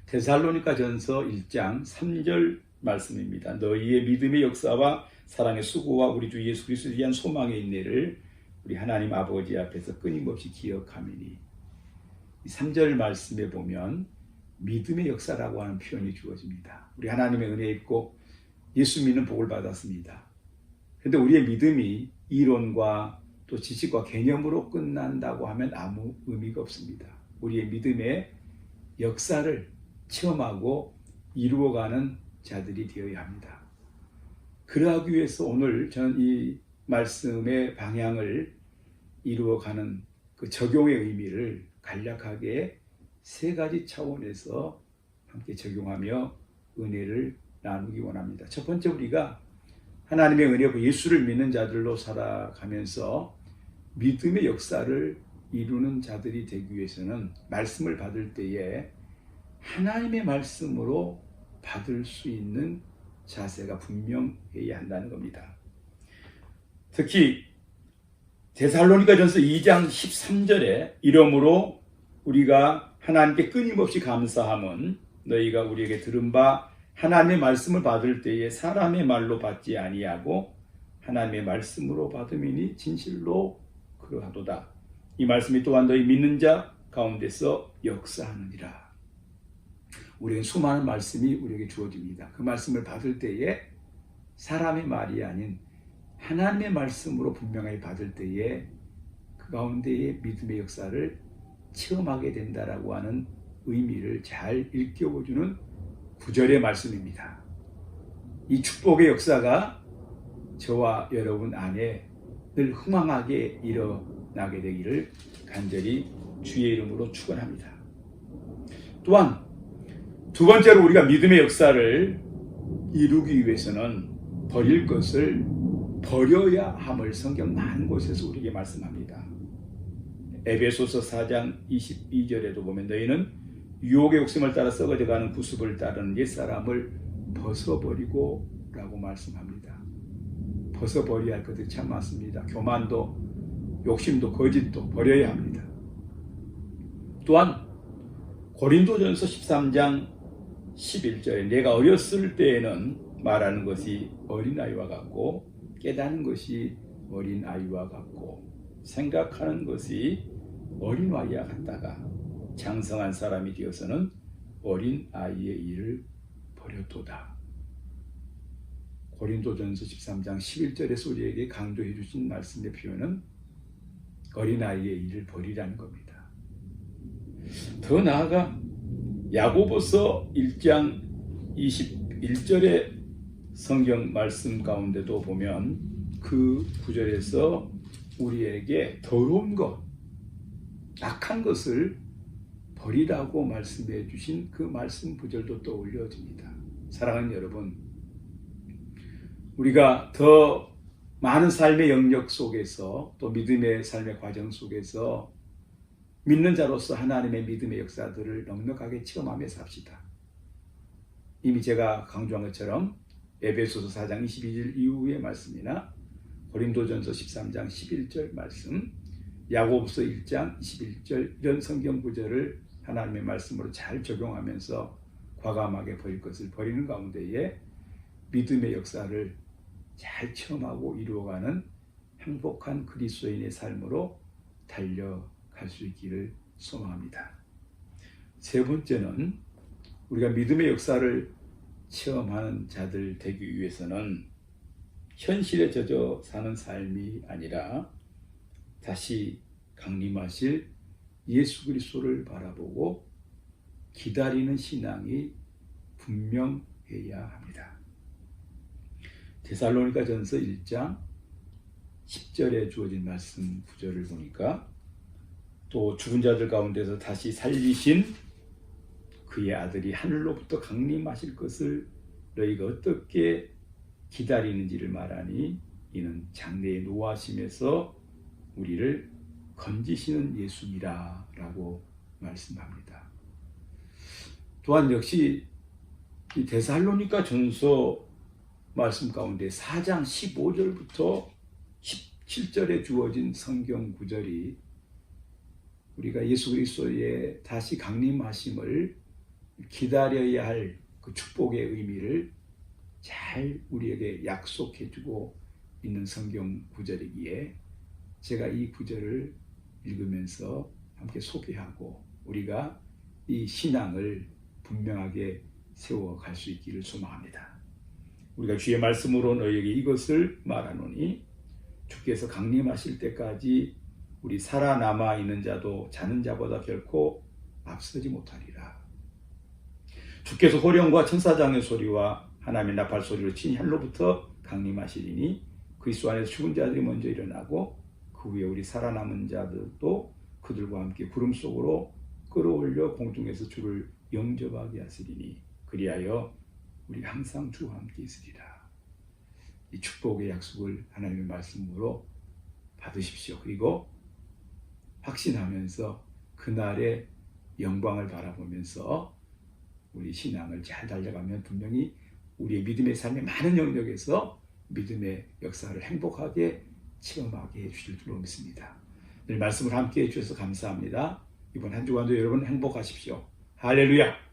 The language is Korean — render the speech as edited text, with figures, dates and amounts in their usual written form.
데살로니가전서 1장 3절 말씀입니다. 너희의 믿음의 역사와 사랑의 수고와 우리 주 예수 그리스도에 대한 소망의 인내를 우리 하나님 아버지 앞에서 끊임없이 기억하미니. 이 3절 말씀에 보면 믿음의 역사라고 하는 표현이 주어집니다. 우리 하나님의 은혜에 있고 예수 믿는 복을 받았습니다. 그런데 우리의 믿음이 이론과 또 지식과 개념으로 끝난다고 하면 아무 의미가 없습니다. 우리의 믿음의 역사를 체험하고 이루어가는 자들이 되어야 합니다. 그러하기 위해서 오늘 저는 이 말씀의 방향을 이루어가는 그 적용의 의미를 간략하게 세 가지 차원에서 함께 적용하며 은혜를 나누기 원합니다. 첫 번째, 우리가 하나님의 은혜로 예수를 믿는 자들로 살아가면서 믿음의 역사를 이루는 자들이 되기 위해서는 말씀을 받을 때에 하나님의 말씀으로 받을 수 있는 자세가 분명해야 한다는 겁니다. 특히 데살로니가전서 2장 13절에 이러므로 우리가 하나님께 끊임없이 감사함은 너희가 우리에게 들은 바 하나님의 말씀을 받을 때에 사람의 말로 받지 아니하고 하나님의 말씀으로 받음이니 진실로 그러하도다. 이 말씀이 또한 너희 믿는 자 가운데서 역사하느니라. 우리에게 수많은 말씀이 우리에게 주어집니다. 그 말씀을 받을 때에 사람의 말이 아닌 하나님의 말씀으로 분명하게 받을 때에 그 가운데의 믿음의 역사를 체험하게 된다라고 하는 의미를 잘 일깨워주는 구절의 말씀입니다. 이 축복의 역사가 저와 여러분 안에 늘 흥황하게 일어나게 되기를 간절히 주의 이름으로 축원합니다. 또한 두 번째로 우리가 믿음의 역사를 이루기 위해서는 버릴 것을 버려야 함을 성경 많은 곳에서 우리에게 말씀합니다. 에베소서 4장 22절에도 보면 너희는 유혹의 욕심을 따라 썩어져가는 구습을 따르는 옛사람을 벗어버리고 라고 말씀합니다. 벗어버려야 할 것들이 참 많습니다. 교만도, 욕심도, 거짓도 버려야 합니다. 또한 고린도전서 13장 11절에 내가 어렸을 때에는 말하는 것이 어린아이와 같고 깨닫는 것이 어린아이와 같고 생각하는 것이 어린아이와 같다가 장성한 사람이 되어서는 어린아이의 일을 버렸도다. 고린도전서 13장 11절에서 우리에게 강조해 주신 말씀의 표현은 어린아이의 일을 버리라는 겁니다. 더 나아가 야고보서 1장 21절의 성경 말씀 가운데도 보면 그 구절에서 우리에게 더러운 것, 악한 것을 버리라고 말씀해 주신 그 말씀 구절도 떠올려집니다. 사랑하는 여러분, 우리가 더 많은 삶의 영역 속에서 또 믿음의 삶의 과정 속에서 믿는 자로서 하나님의 믿음의 역사들을 넉넉하게 체험하며 삽시다. 이미 제가 강조한 것처럼 에베소서 4장 22절 이후의 말씀이나 고린도전서 13장 11절 말씀, 야고보서 1장 21절 이런 성경 구절을 하나님의 말씀으로 잘 적용하면서 과감하게 버릴 것을 버리는 가운데에 믿음의 역사를 잘 체험하고 이루어가는 행복한 그리스도인의 삶으로 달려갈 수 있기를 소망합니다. 세 번째는 우리가 믿음의 역사를 체험하는 자들 되기 위해서는 현실에 젖어 사는 삶이 아니라 다시 강림하실 예수 그리스도를 바라보고 기다리는 신앙이 분명해야 합니다. 데살로니가전서 1장 10절에 주어진 말씀 구절을 보니까 또 죽은 자들 가운데서 다시 살리신 그의 아들이 하늘로부터 강림하실 것을 너희가 어떻게 기다리는지를 말하니 이는 장래의 노하심에서 우리를 건지시는 예수니라 라고 말씀합니다. 또한 역시 이 데살로니가 전서 말씀 가운데 4장 15절부터 17절에 주어진 성경 구절이 우리가 예수 그리스도의 다시 강림하심을 기다려야 할 그 축복의 의미를 잘 우리에게 약속해주고 있는 성경 구절이기에 제가 이 구절을 읽으면서 함께 소개하고 우리가 이 신앙을 분명하게 세워갈 수 있기를 소망합니다. 우리가 주의 말씀으로 너희에게 이것을 말하노니 주께서 강림하실 때까지 우리 살아남아 있는 자도 자는 자보다 결코 앞서지 못하리라. 주께서 호령과 천사장의 소리와 하나님의 나팔 소리로 친히 하늘로부터 강림하시리니 그리스도 안에서 죽은 자들이 먼저 일어나고 그 후에 우리 살아남은 자들도 그들과 함께 구름 속으로 끌어올려 공중에서 주를 영접하게 하시리니 그리하여 우리 항상 주와 함께 있으리라. 이 축복의 약속을 하나님의 말씀으로 받으십시오. 그리고 확신하면서 그날의 영광을 바라보면서 우리 신앙을 잘 달려가면 분명히 우리의 믿음의 삶의 많은 영역에서 믿음의 역사를 행복하게 체험하게 해주실 줄로 믿습니다. 늘 말씀을 함께 해주셔서 감사합니다. 이번 한 주간도 여러분 행복하십시오. 할렐루야.